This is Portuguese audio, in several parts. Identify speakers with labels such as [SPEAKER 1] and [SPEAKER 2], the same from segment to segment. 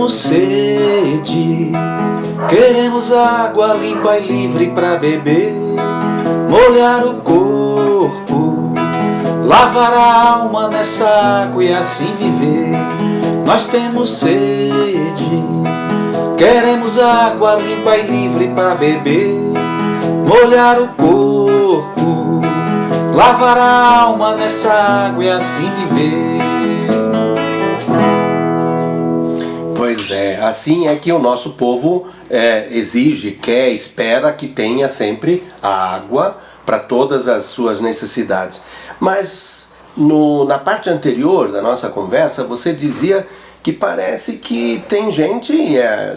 [SPEAKER 1] temos sede, queremos água limpa e livre para beber, molhar o corpo, lavar a alma nessa água e assim viver. Nós temos sede, queremos água limpa e livre para beber, molhar o corpo, lavar a alma nessa água e assim viver.
[SPEAKER 2] Pois é, assim é que o nosso povo exige, quer, espera que tenha sempre a água para todas as suas necessidades. Mas na parte anterior da nossa conversa, você dizia que parece que tem gente,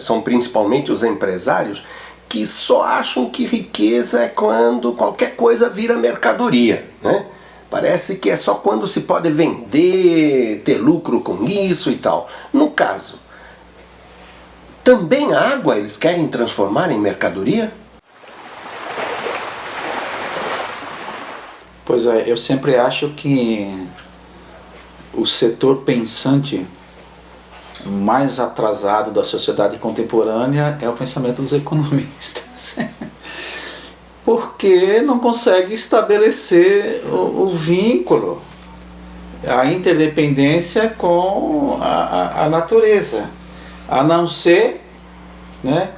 [SPEAKER 2] são principalmente os empresários, que só acham que riqueza é quando qualquer coisa vira mercadoria, né? Parece que é só quando se pode vender, ter lucro com isso e tal. No caso, também a água eles querem transformar em mercadoria?
[SPEAKER 1] Pois é, eu sempre acho que o setor pensante mais atrasado da sociedade contemporânea é o pensamento dos economistas. Porque não consegue estabelecer o vínculo, a interdependência com a natureza, a não ser, né,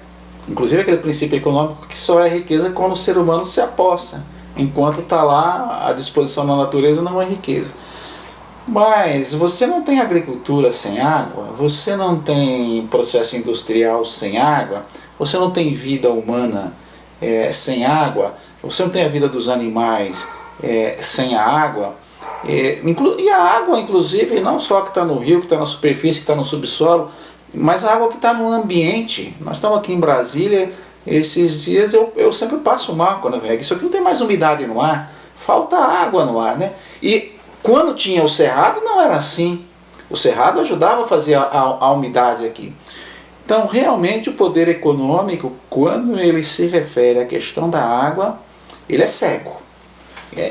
[SPEAKER 1] inclusive aquele princípio econômico que só é riqueza quando o ser humano se apossa, enquanto está lá à disposição da natureza não é riqueza. Mas você não tem agricultura sem água, você não tem processo industrial sem água, você não tem vida humana sem água, você não tem a vida dos animais sem a água, e a água, inclusive, não só que está no rio, que está na superfície, que está no subsolo, mas a água que está no ambiente. Nós estamos aqui em Brasília, esses dias eu sempre passo mal quando eu venho aqui, só que não tem mais umidade no ar, falta água no ar, né? E quando tinha o cerrado não era assim, o cerrado ajudava a fazer a umidade aqui. Então realmente o poder econômico, quando ele se refere à questão da água, ele é cego,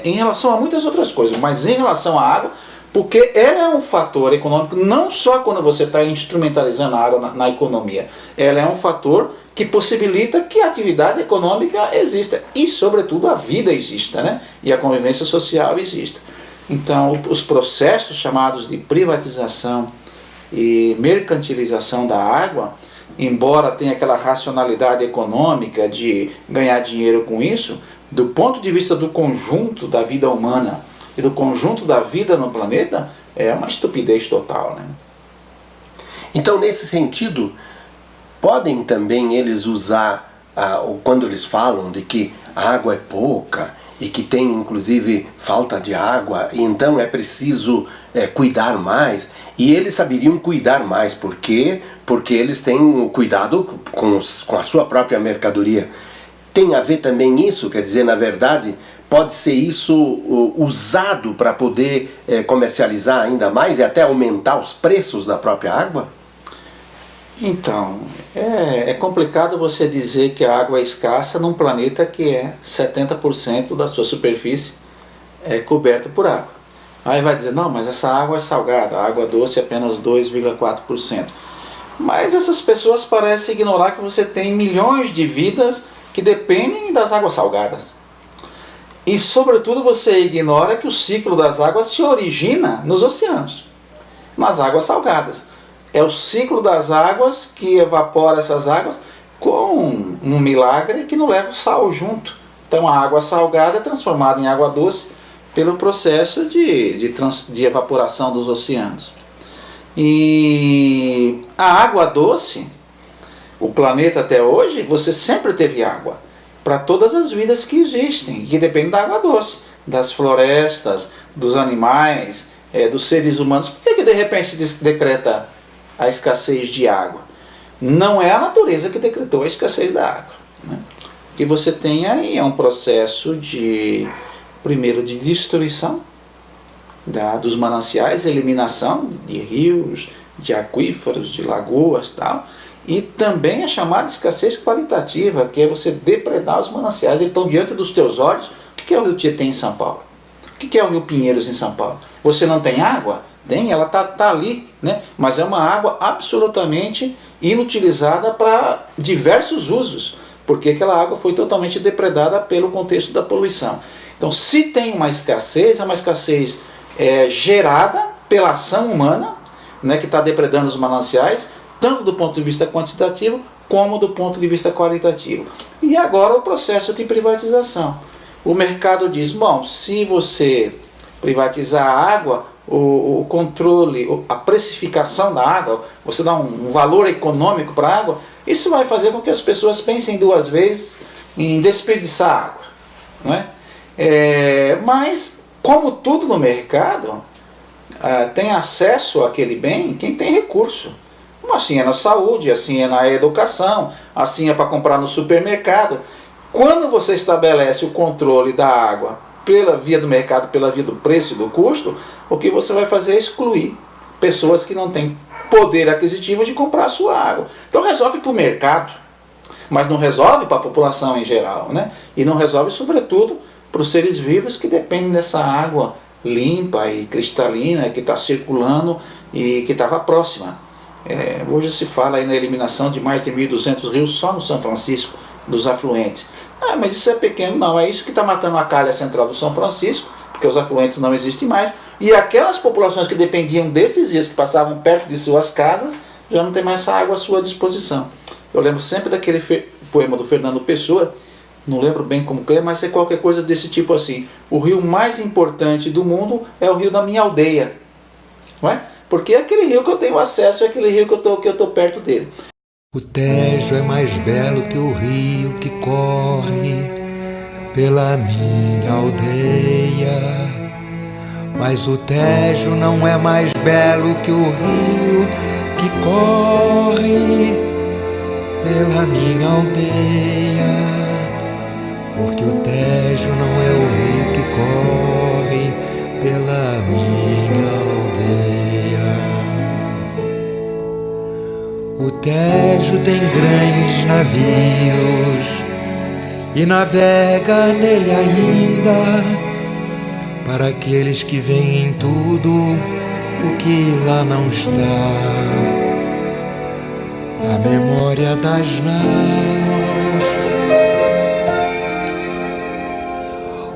[SPEAKER 1] em relação a muitas outras coisas, mas em relação à água, porque ela é um fator econômico não só quando você está instrumentalizando a água na economia, ela é um fator que possibilita que a atividade econômica exista e sobretudo a vida exista, né? E a convivência social exista. Então os processos chamados de privatização e mercantilização da água, embora tenha aquela racionalidade econômica de ganhar dinheiro com isso, do ponto de vista do conjunto da vida humana e do conjunto da vida no planeta, é uma estupidez total, né?
[SPEAKER 2] Então, nesse sentido, podem também eles usar, quando eles falam de que a água é pouca e que tem inclusive falta de água, e então é preciso cuidar mais, e eles saberiam cuidar mais, por quê? Porque eles têm o cuidado com a sua própria mercadoria. Tem a ver também isso, quer dizer, na verdade, pode ser isso usado para poder comercializar ainda mais e até aumentar os preços da própria água?
[SPEAKER 1] Então, é complicado você dizer que a água é escassa num planeta que 70% da sua superfície é coberta por água. Aí vai dizer, não, mas essa água é salgada, a água doce é apenas 2,4%. Mas essas pessoas parecem ignorar que você tem milhões de vidas que dependem das águas salgadas. E sobretudo você ignora que o ciclo das águas se origina nos oceanos, nas águas salgadas. É o ciclo das águas que evapora essas águas com um milagre que não leva o sal junto. Então a água salgada é transformada em água doce pelo processo de evaporação dos oceanos. E a água doce, o planeta até hoje, você sempre teve água para todas as vidas que existem, que dependem da água doce, das florestas, dos animais, dos seres humanos. Por que de repente se decreta a escassez de água? Não é a natureza que decretou a escassez da água, né? O que você tem aí é um processo primeiro de destruição dos mananciais, eliminação de rios, de aquíferos, de lagoas, tal, e também a chamada escassez qualitativa, que é você depredar os mananciais. Eles estão diante dos teus olhos. O que é o Rio Tietê em São Paulo? O que é o Rio Pinheiros em São Paulo? Você não tem água? Tem, ela tá ali, né? Mas é uma água absolutamente inutilizada para diversos usos, porque aquela água foi totalmente depredada pelo contexto da poluição. Então, se tem uma escassez, é uma escassez gerada pela ação humana, né, que está depredando os mananciais, tanto do ponto de vista quantitativo, como do ponto de vista qualitativo. E agora o processo de privatização. O mercado diz, bom, se você privatizar a água, o controle, a precificação da água, você dá um valor econômico para a água, isso vai fazer com que as pessoas pensem duas vezes em desperdiçar água, não é? Mas, como tudo no mercado, tem acesso àquele bem quem tem recurso. Assim é na saúde, assim é na educação, assim é para comprar no supermercado. Quando você estabelece o controle da água pela via do mercado, pela via do preço e do custo, o que você vai fazer é excluir pessoas que não têm poder aquisitivo de comprar a sua água. Então resolve para o mercado, mas não resolve para a população em geral, né? E não resolve sobretudo para os seres vivos que dependem dessa água limpa e cristalina que está circulando e que estava próxima. Hoje se fala aí na eliminação de mais de 1.200 rios só no São Francisco, dos afluentes. Mas isso é pequeno, não, é isso que está matando a calha central do São Francisco, porque os afluentes não existem mais, e aquelas populações que dependiam desses rios, que passavam perto de suas casas, já não tem mais essa água à sua disposição. Eu lembro sempre daquele poema do Fernando Pessoa, não lembro bem como que é, mas é qualquer coisa desse tipo assim: o rio mais importante do mundo é o rio da minha aldeia, não é? Porque é aquele rio que eu tenho acesso, é aquele rio que eu tô perto dele.
[SPEAKER 3] O Tejo é mais belo que o rio que corre pela minha aldeia, mas o Tejo não é mais belo que o rio que corre pela minha aldeia, porque o Tejo não é o rio que corre pela minha aldeia. O Tejo tem grandes navios e navega nele ainda, para aqueles que veem tudo o que lá não está. A memória das naus.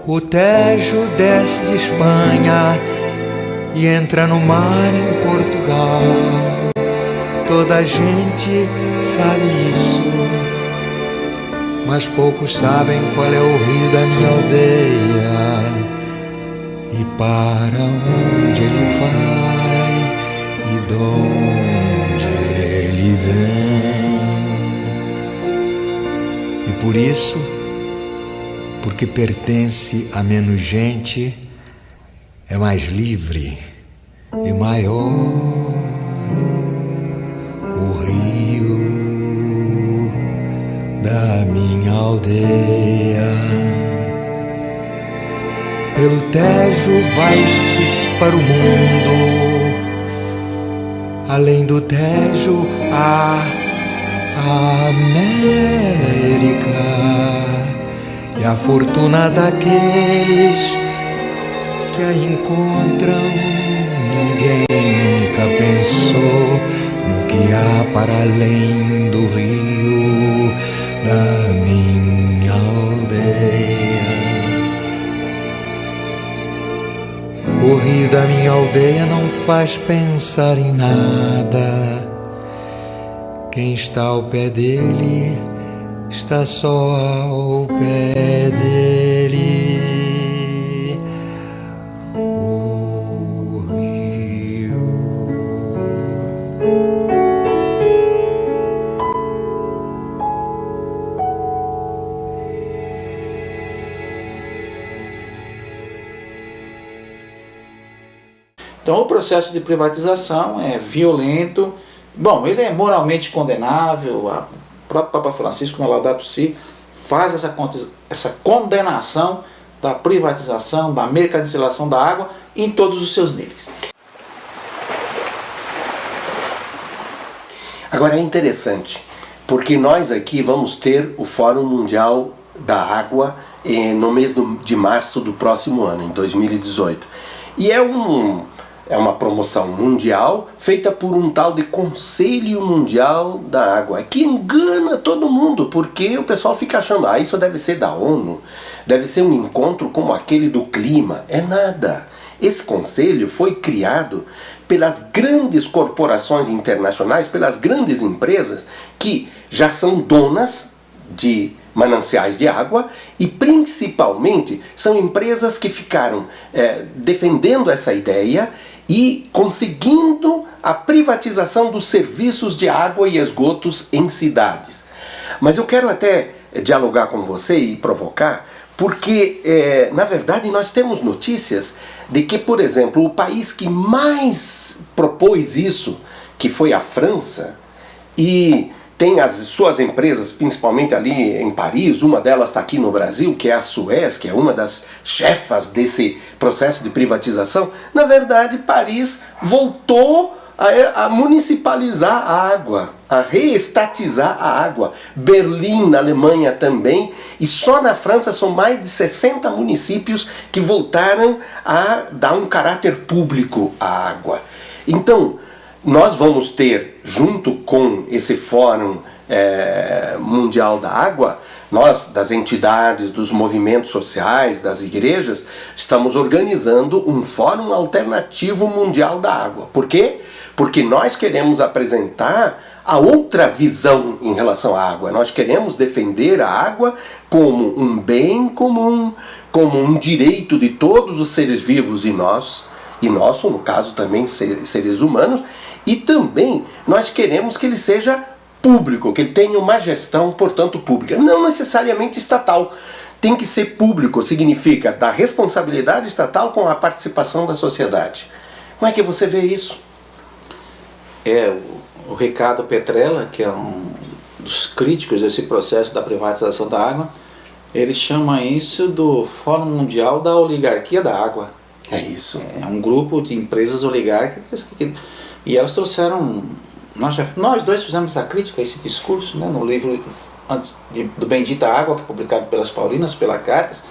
[SPEAKER 3] O Tejo desce de Espanha e entra no mar em Portugal. Toda a gente sabe isso, mas poucos sabem qual é o rio da minha aldeia e para onde ele vai e de onde ele vem. E por isso, porque pertence a menos gente, é mais livre e maior o rio da minha aldeia. Pelo Tejo vai-se para o mundo, além do Tejo a América, e a fortuna daqueles que a encontram. Ninguém nunca pensou no que há para além do rio da minha aldeia. O rio da minha aldeia não faz pensar em nada. Quem está ao pé dele está só ao pé dele. O rio.
[SPEAKER 1] Então o processo de privatização é violento. Bom, ele é moralmente condenável. O próprio Papa Francisco, no Laudato Si, faz essa condenação da privatização, da mercantilização da água em todos os seus níveis.
[SPEAKER 2] Agora é interessante, porque nós aqui vamos ter o Fórum Mundial da Água no mês de março do próximo ano, em 2018. E é uma promoção mundial feita por um tal de Conselho Mundial da Água, que engana todo mundo, porque o pessoal fica achando, isso deve ser da ONU, deve ser um encontro como aquele do clima. É nada. Esse conselho foi criado pelas grandes corporações internacionais, pelas grandes empresas que já são donas de mananciais de água e principalmente são empresas que ficaram defendendo essa ideia e conseguindo a privatização dos serviços de água e esgotos em cidades. Mas eu quero até dialogar com você e provocar, porque na verdade nós temos notícias de que, por exemplo, o país que mais propôs isso, que foi a França, e tem as suas empresas, principalmente ali em Paris, uma delas está aqui no Brasil, que é a Suez, que é uma das chefas desse processo de privatização. Na verdade, Paris voltou a municipalizar a água, a reestatizar a água. Berlim, na Alemanha também, e só na França são mais de 60 municípios que voltaram a dar um caráter público à água. Então, nós vamos ter, junto com esse Fórum Mundial da Água, nós, das entidades, dos movimentos sociais, das igrejas, estamos organizando um Fórum Alternativo Mundial da Água. Por quê? Porque nós queremos apresentar a outra visão em relação à água. Nós queremos defender a água como um bem comum, como um direito de todos os seres vivos e nosso, no caso também seres humanos, e também nós queremos que ele seja público, que ele tenha uma gestão, portanto, pública, não necessariamente estatal. Tem que ser público, significa da responsabilidade estatal com a participação da sociedade. Como é que você vê isso?
[SPEAKER 1] O Ricardo Petrella, que é um dos críticos desse processo da privatização da água, ele chama isso do Fórum Mundial da Oligarquia da Água.
[SPEAKER 2] É isso.
[SPEAKER 1] É um grupo de empresas oligárquicas e elas trouxeram... Nós dois fizemos a crítica a esse discurso, né, no livro do Bendita Água, que é publicado pelas Paulinas, pela Cartas,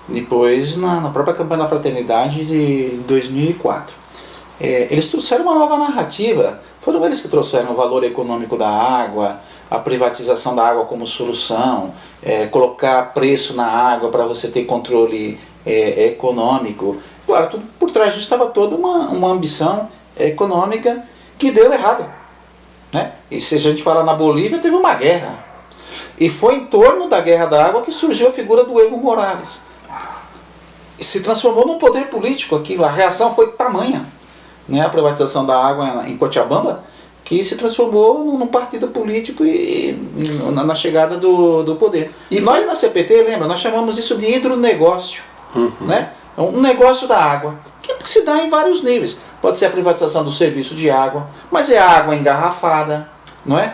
[SPEAKER 1] depois na própria campanha da Fraternidade de 2004. Eles trouxeram uma nova narrativa, foram eles que trouxeram o valor econômico da água, a privatização da água como solução, colocar preço na água para você ter controle econômico. Claro, tudo por trás disso estava toda uma ambição econômica que deu errado, né? E se a gente falar na Bolívia, teve uma guerra. E foi em torno da guerra da água que surgiu a figura do Evo Morales. E se transformou num poder político aquilo. A reação foi tamanha, né? A privatização da água em Cochabamba, que se transformou num partido político na chegada do poder. E nós na CPT, lembra, nós chamamos isso de hidronegócio, né? Um negócio da água, que se dá em vários níveis. Pode ser a privatização do serviço de água, mas é água engarrafada, não é?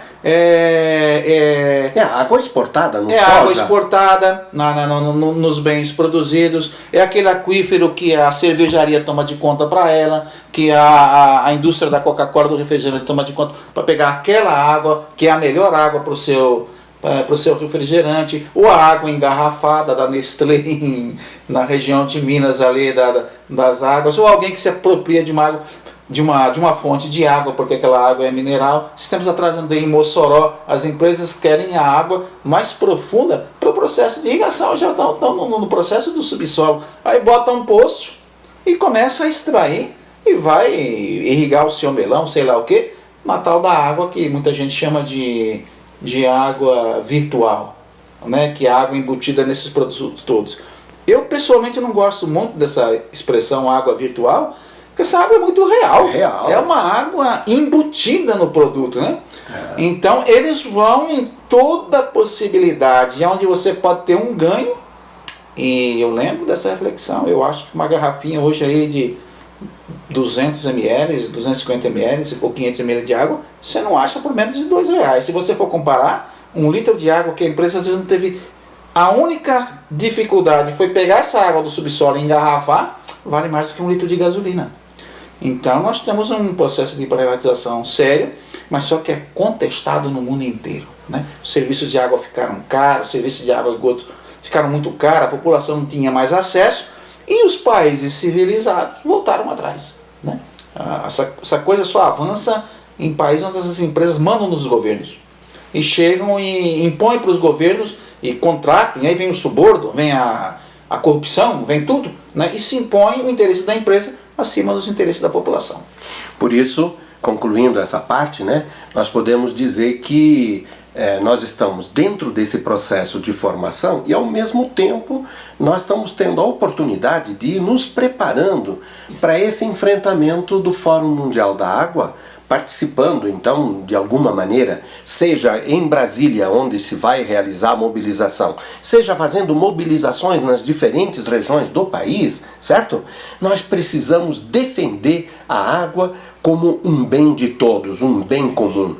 [SPEAKER 2] Água exportada, não
[SPEAKER 1] água exportada nos bens produzidos, é aquele aquífero que a cervejaria toma de conta para ela, que a indústria da Coca-Cola, do refrigerante, toma de conta para pegar aquela água, que é a melhor água para o seu refrigerante, ou a água engarrafada da Nestlé na região de Minas ali, das águas, ou alguém que se apropria de uma água, de uma fonte de água, porque aquela água é mineral. Estamos atrás em Mossoró, as empresas querem a água mais profunda para o processo de irrigação, já estão no processo do subsolo. Aí bota um poço e começa a extrair e vai irrigar o seu melão, sei lá o que, uma tal da água que muita gente chama de água virtual, né? Que é água embutida nesses produtos todos. Eu pessoalmente não gosto muito dessa expressão água virtual, porque essa água é muito real. É uma água embutida no produto, né? Então eles vão em toda possibilidade, onde você pode ter um ganho. E eu lembro dessa reflexão. Eu acho que uma garrafinha hoje aí de 200 ml, 250 ml ou 500 ml de água, você não acha por menos de R$2. Se você for comparar, 1 litro de água que a empresa às vezes não teve... A única dificuldade foi pegar essa água do subsolo e engarrafar, vale mais do que 1 litro de gasolina. Então nós temos um processo de privatização sério, mas só que é contestado no mundo inteiro, né? Os serviços de água ficaram caros, os serviços de água e esgoto ficaram muito caros, a população não tinha mais acesso, e os países civilizados voltaram atrás, né? Essa coisa só avança em países onde essas empresas mandam nos governos. E chegam e impõem para os governos e contratam, e aí vem o suborno, vem a corrupção, vem tudo, né? E se impõe o interesse da empresa acima dos interesses da população.
[SPEAKER 2] Por isso, concluindo essa parte, né, nós podemos dizer que nós estamos dentro desse processo de formação e, ao mesmo tempo, nós estamos tendo a oportunidade de ir nos preparando para esse enfrentamento do Fórum Mundial da Água, participando, então, de alguma maneira, seja em Brasília, onde se vai realizar a mobilização, seja fazendo mobilizações nas diferentes regiões do país, certo? Nós precisamos defender a água como um bem de todos, um bem comum.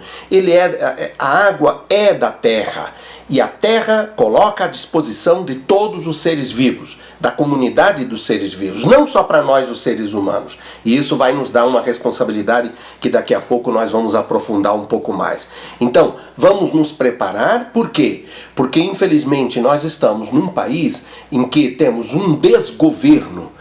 [SPEAKER 2] A água é da terra. E a terra coloca à disposição de todos os seres vivos, da comunidade dos seres vivos, não só para nós, os seres humanos. E isso vai nos dar uma responsabilidade que daqui a pouco nós vamos aprofundar um pouco mais. Então, vamos nos preparar, por quê? Porque, infelizmente, nós estamos num país em que temos um desgoverno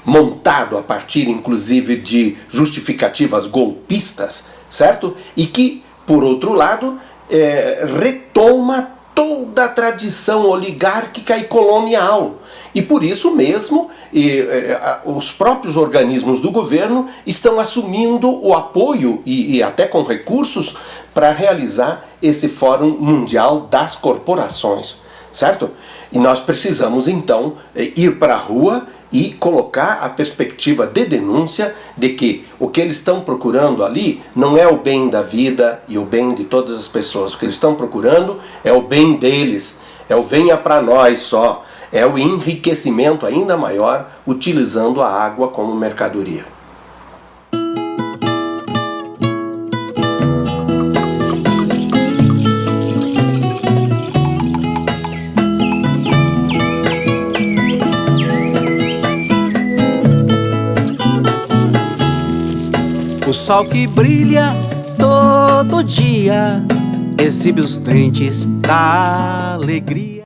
[SPEAKER 2] montado a partir, inclusive, de justificativas golpistas, certo? E que, por outro lado, retoma toda a tradição oligárquica e colonial. E por isso mesmo, os próprios organismos do governo estão assumindo o apoio, e até com recursos, para realizar esse Fórum Mundial das Corporações, certo? E nós precisamos então ir para a rua e colocar a perspectiva de denúncia de que o que eles estão procurando ali não é o bem da vida e o bem de todas as pessoas. O que eles estão procurando é o bem deles, é o venha para nós só, é o enriquecimento ainda maior utilizando a água como mercadoria.
[SPEAKER 4] O sol que brilha todo dia exibe os dentes da alegria.